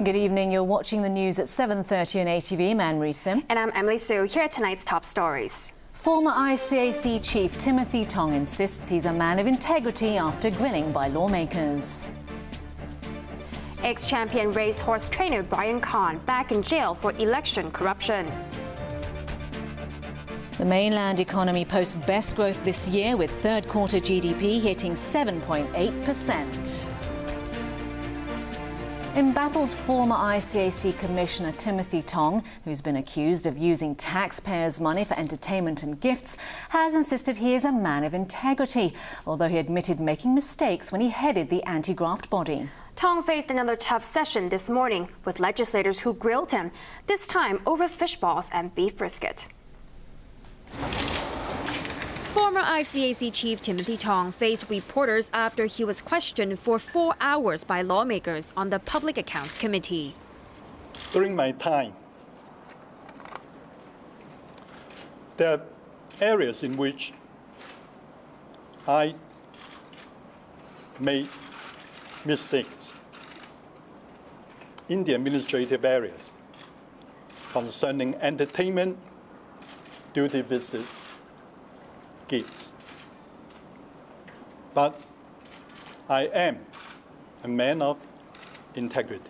Good evening. You're watching the news at 7:30 on ATV. I'm Anne Reeson. And I'm Emily Sue. Here are tonight's top stories. Former ICAC chief Timothy Tong insists he's a man of integrity after grilling by lawmakers. Ex-champion racehorse trainer Brian Kahn back in jail for election corruption. The mainland economy posts best growth this year, with third quarter GDP hitting 7.8%. Embattled former ICAC Commissioner Timothy Tong, who's been accused of using taxpayers' money for entertainment and gifts, has insisted he is a man of integrity, although he admitted making mistakes when he headed the anti-graft body. Tong faced another tough session this morning with legislators who grilled him, this time over fish balls and beef brisket. Former ICAC chief Timothy Tong faced reporters after he was questioned for 4 hours by lawmakers on the Public Accounts Committee. During my time, there are areas in which I made mistakes in the administrative areas concerning entertainment, duty visits, gifts. But I am a man of integrity.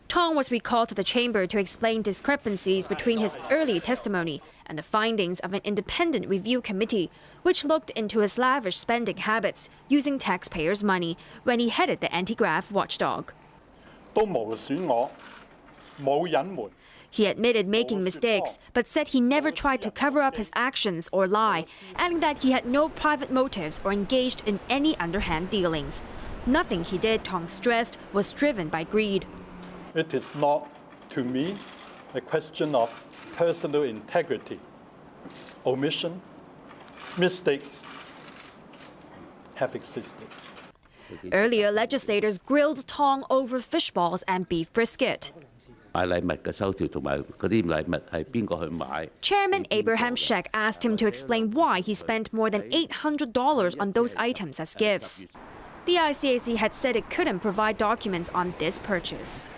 Tong was recalled to the chamber to explain discrepancies between his early testimony and the findings of an independent review committee, which looked into his lavish spending habits using taxpayers' money when he headed the anti-graft watchdog. He admitted making mistakes, but said he never tried to cover up his actions or lie, adding that he had no private motives or engaged in any underhand dealings. Nothing he did, Tong stressed, was driven by greed. It is not, to me, a question of personal integrity. Omission, mistakes have existed. Earlier, legislators grilled Tong over fish balls and beef brisket. Chairman Abraham Sheck asked him to explain why he spent more than $800 on those items as gifts. The ICAC had said it couldn't provide documents on this purchase.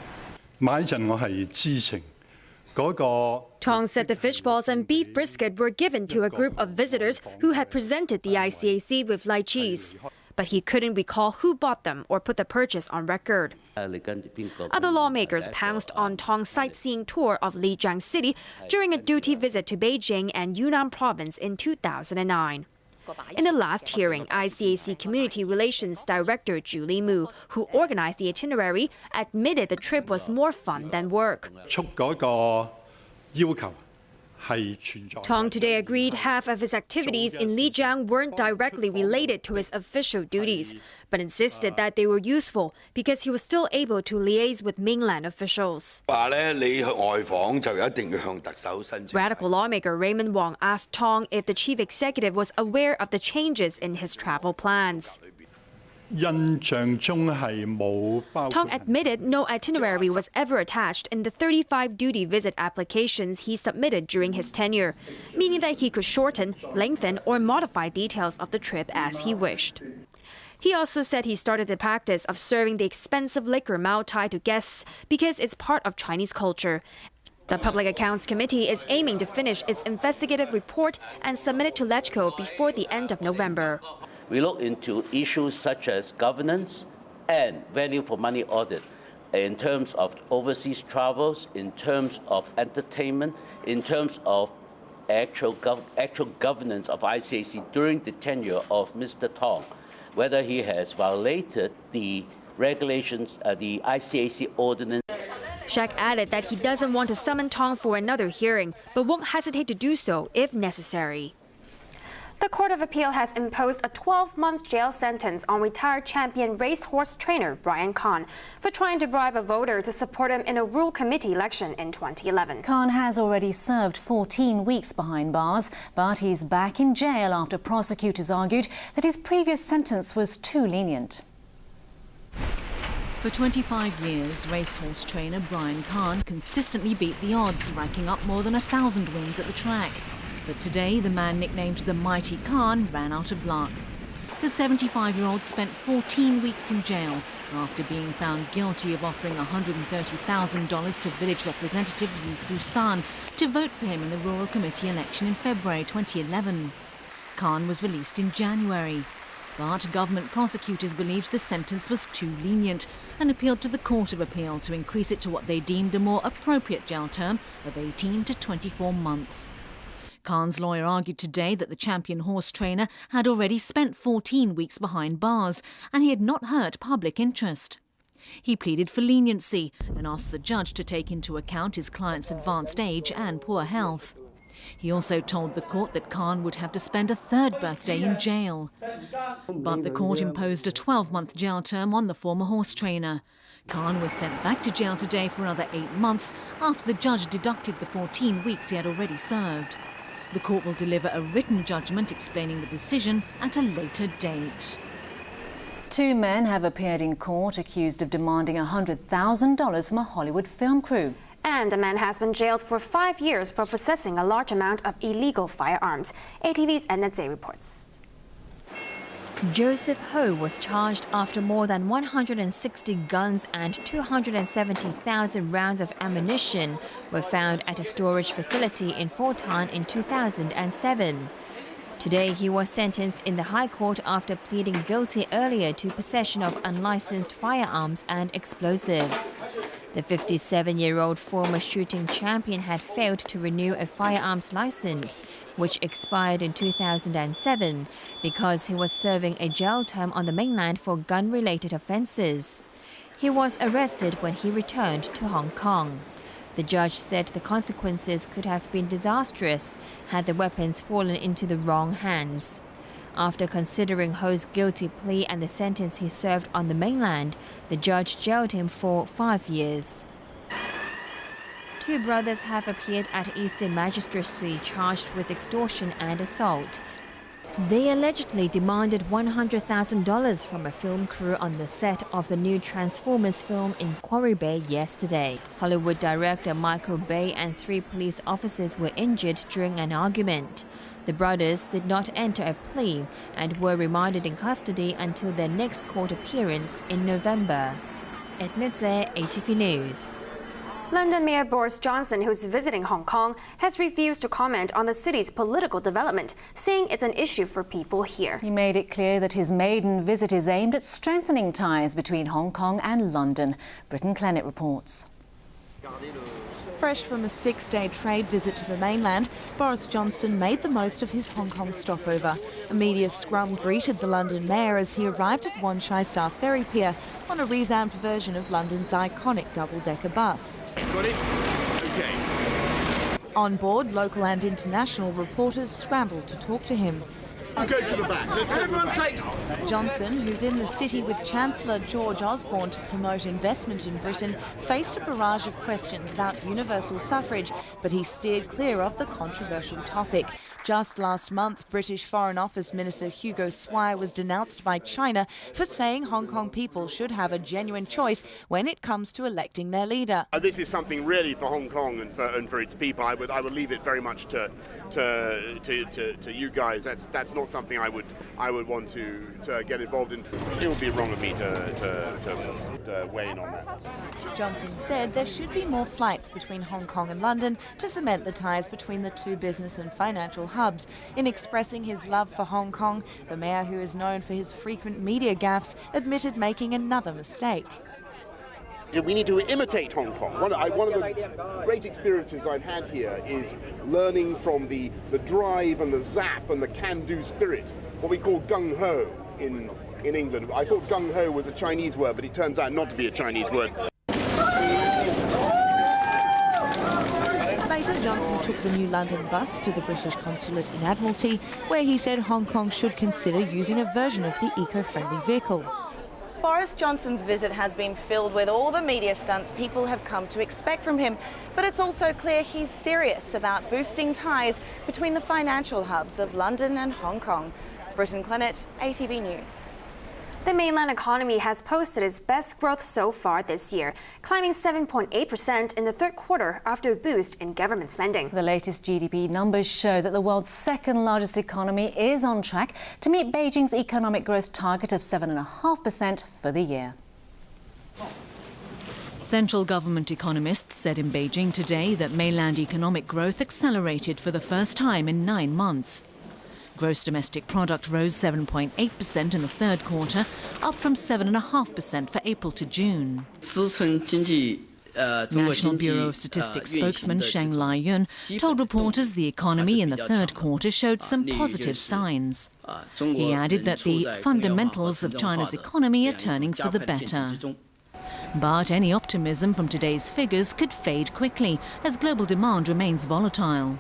Tong said the fish balls and beef brisket were given to a group of visitors who had presented the ICAC with lychees, but he couldn't recall who bought them or put the purchase on record. Other lawmakers pounced on Tong's sightseeing tour of Leung City during a duty visit to Beijing and Yunnan province in 2009. In the last hearing, ICAC Community Relations Director Julie Mu, who organized the itinerary, admitted the trip was more fun than work. Tong today agreed half of his activities in Lijiang weren't directly related to his official duties, but insisted that they were useful because he was still able to liaise with mainland officials. Radical lawmaker Raymond Wong asked Tong if the chief executive was aware of the changes in his travel plans. Tong admitted no itinerary was ever attached in the 35 duty visit applications he submitted during his tenure, meaning that he could shorten, lengthen, or modify details of the trip as he wished. He also said he started the practice of serving the expensive liquor Mao Tai to guests because it's part of Chinese culture. The Public Accounts Committee is aiming to finish its investigative report and submit it to LegCo before the end of November. We look into issues such as governance and value for money audit in terms of overseas travels, in terms of entertainment, in terms of actual governance of ICAC during the tenure of Mr. Tong, whether he has violated the regulations, the ICAC ordinance. Sheck added that he doesn't want to summon Tong for another hearing, but won't hesitate to do so if necessary. The Court of Appeal has imposed a 12-month jail sentence on retired champion racehorse trainer Brian Kahn for trying to bribe a voter to support him in a rural committee election in 2011. Kahn has already served 14 weeks behind bars, but he's back in jail after prosecutors argued that his previous sentence was too lenient. For 25 years, racehorse trainer Brian Kahn consistently beat the odds, racking up more than 1,000 wins at the track. But today, the man nicknamed the Mighty Kahn ran out of luck. The 75-year-old spent 14 weeks in jail after being found guilty of offering $130,000 to village representative Leung to vote for him in the Rural Committee election in February 2011. Khan was released in January. But government prosecutors believed the sentence was too lenient and appealed to the Court of Appeal to increase it to what they deemed a more appropriate jail term of 18 to 24 months. Khan's lawyer argued today that the champion horse trainer had already spent 14 weeks behind bars and he had not hurt public interest. He pleaded for leniency and asked the judge to take into account his client's advanced age and poor health. He also told the court that Khan would have to spend a third birthday in jail. But the court imposed a 12-month jail term on the former horse trainer. Khan was sent back to jail today for another 8 months after the judge deducted the 14 weeks he had already served. The court will deliver a written judgment explaining the decision at a later date. 2 men have appeared in court accused of demanding $100,000 from a Hollywood film crew. And a man has been jailed for 5 years for possessing a large amount of illegal firearms. ATV's Edna Zay reports. Joseph Ho was charged after more than 160 guns and 270,000 rounds of ammunition were found at a storage facility in Fort Tan in 2007. Today, he was sentenced in the High Court after pleading guilty earlier to possession of unlicensed firearms and explosives. The 57-year-old former shooting champion had failed to renew a firearms license, which expired in 2007, because he was serving a jail term on the mainland for gun-related offences. He was arrested when he returned to Hong Kong. The judge said the consequences could have been disastrous had the weapons fallen into the wrong hands. After considering Ho's guilty plea and the sentence he served on the mainland, the judge jailed him for 5 years. 2 brothers have appeared at Eastern Magistracy charged with extortion and assault. They allegedly demanded $100,000 from a film crew on the set of the new Transformers film in Quarry Bay yesterday. Hollywood director Michael Bay and 3 police officers were injured during an argument. The brothers did not enter a plea and were remanded in custody until their next court appearance in November. Edna Zay, ATV News. London Mayor Boris Johnson, who's visiting Hong Kong, has refused to comment on the city's political development, saying it's an issue for people here. He made it clear that his maiden visit is aimed at strengthening ties between Hong Kong and London. Britton Clennett reports. Fresh from a 6-day trade visit to the mainland, Boris Johnson made the most of his Hong Kong stopover. A media scrum greeted the London mayor as he arrived at Wan Chai Star Ferry Pier on a revamped version of London's iconic double-decker bus. Got it? Okay. On board, local and international reporters scrambled to talk to him. Go to the back. Everyone takes. Johnson, who's in the city with Chancellor George Osborne to promote investment in Britain, faced a barrage of questions about universal suffrage, but he steered clear of the controversial topic. Just last month, British Foreign Office Minister Hugo Swire was denounced by China for saying Hong Kong people should have a genuine choice when it comes to electing their leader. This is something really for Hong Kong and for its people. I would leave it very much to you guys. That's not something I would want to get involved in. It would be wrong of me to weigh in on that. Johnson said there should be more flights between Hong Kong and London to cement the ties between the 2 business and financial hubs. In expressing his love for Hong Kong, the mayor, who is known for his frequent media gaffes, admitted making another mistake. We need to imitate Hong Kong. One of the great experiences I've had here is learning from the drive and the zap and the can-do spirit, what we call gung-ho in England. I thought gung-ho was a Chinese word, but it turns out not to be a Chinese word. Later, Johnson took the new London bus to the British consulate in Admiralty, where he said Hong Kong should consider using a version of the eco-friendly vehicle. Boris Johnson's visit has been filled with all the media stunts people have come to expect from him, but it's also clear he's serious about boosting ties between the financial hubs of London and Hong Kong. Britton Clennett, ATV News. The mainland economy has posted its best growth so far this year, climbing 7.8% in the third quarter after a boost in government spending. The latest GDP numbers show that the world's second largest economy is on track to meet Beijing's economic growth target of 7.5% for the year. Central government economists said in Beijing today that mainland economic growth accelerated for the first time in 9 months. Gross domestic product rose 7.8% in the third quarter, up from 7.5% for April to June. National Bureau of Statistics spokesman Leung told reporters the economy in the third quarter showed some positive signs. He added that the fundamentals of China's economy are turning for the better. But any optimism from today's figures could fade quickly as global demand remains volatile.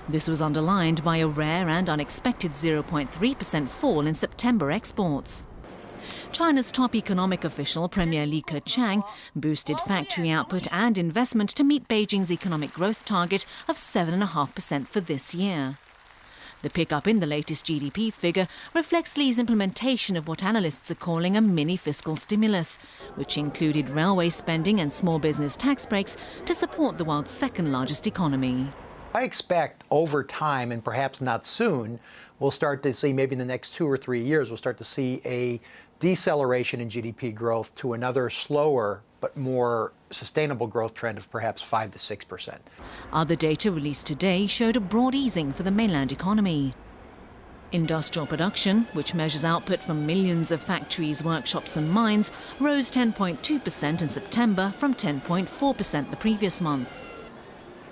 This was underlined by a rare and unexpected 0.3% fall in September exports. China's top economic official, Premier Li Keqiang, boosted factory output and investment to meet Beijing's economic growth target of 7.5% for this year. The pickup in the latest GDP figure reflects Li's implementation of what analysts are calling a mini fiscal stimulus, which included railway spending and small business tax breaks to support the world's second largest economy. I expect over time, and perhaps not soon, we'll start to see, maybe in the next 2 or 3 years, we'll start to see a deceleration in GDP growth to another slower but more sustainable growth trend of perhaps 5 to 6%. Other data released today showed a broad easing for the mainland economy. Industrial production, which measures output from millions of factories, workshops and mines, rose 10.2% in September from 10.4% the previous month.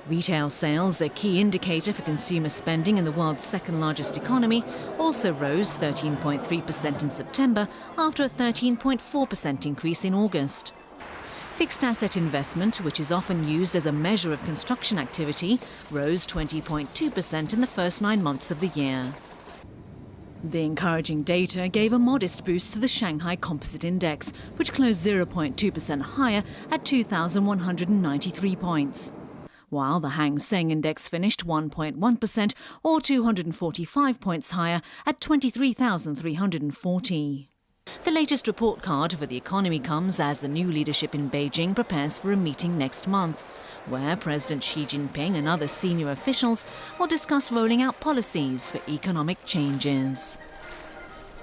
Retail sales, a key indicator for consumer spending in the world's second largest economy, also rose 13.3% in September after a 13.4% increase in August. Fixed asset investment, which is often used as a measure of construction activity, rose 20.2% in the first 9 months of the year. The encouraging data gave a modest boost to the Shanghai Composite Index, which closed 0.2% higher at 2,193 points, while the Hang Seng Index finished 1.1% or 245 points higher at 23,340. The latest report card for the economy comes as the new leadership in Beijing prepares for a meeting next month, where President Xi Jinping and other senior officials will discuss rolling out policies for economic changes.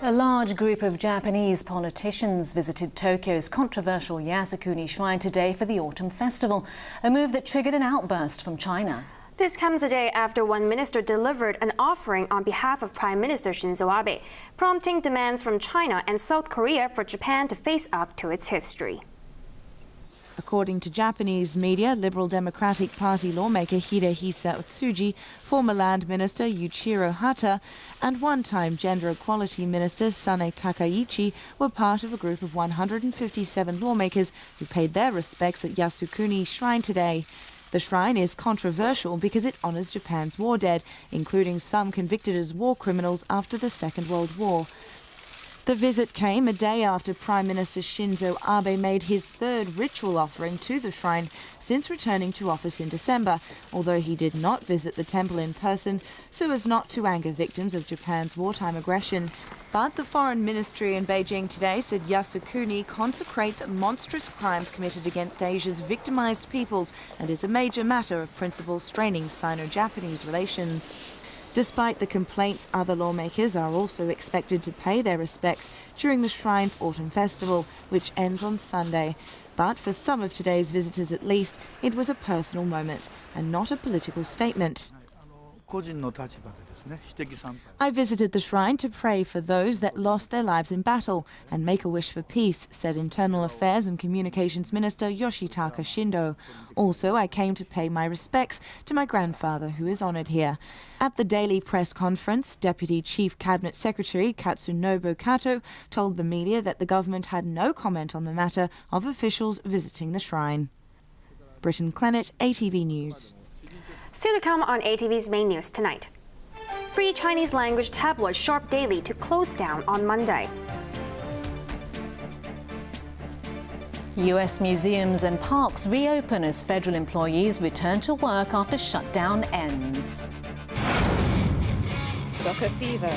A large group of Japanese politicians visited Tokyo's controversial Yasukuni Shrine today for the Autumn Festival, a move that triggered an outburst from China. This comes a day after one minister delivered an offering on behalf of Prime Minister Shinzo Abe, prompting demands from China and South Korea for Japan to face up to its history. According to Japanese media, Liberal Democratic Party lawmaker Hidehisa Otsuji, former Land Minister Yuichiro Hata, and one-time Gender Equality Minister Sane Takaichi were part of a group of 157 lawmakers who paid their respects at Yasukuni Shrine today. The shrine is controversial because it honours Japan's war dead, including some convicted as war criminals after the Second World War. The visit came a day after Prime Minister Shinzo Abe made his third ritual offering to the shrine since returning to office in December, although he did not visit the temple in person so as not to anger victims of Japan's wartime aggression. But the Foreign Ministry in Beijing today said Yasukuni consecrates monstrous crimes committed against Asia's victimized peoples and is a major matter of principle straining Sino-Japanese relations. Despite the complaints, other lawmakers are also expected to pay their respects during the shrine's Autumn Festival, which ends on Sunday. But for some of today's visitors at least, it was a personal moment and not a political statement. I visited the shrine to pray for those that lost their lives in battle and make a wish for peace, said Internal Affairs and Communications Minister Yoshitaka Shindo. Also, I came to pay my respects to my grandfather, who is honoured here. At the daily press conference, Deputy Chief Cabinet Secretary Katsunobu Kato told the media that the government had no comment on the matter of officials visiting the shrine. Britton Clennett, ATV News. Still to come on ATV's main news tonight. Free Chinese language tabloid Sharp Daily to close down on Monday. US museums and parks reopen as federal employees return to work after shutdown ends. Soccer fever.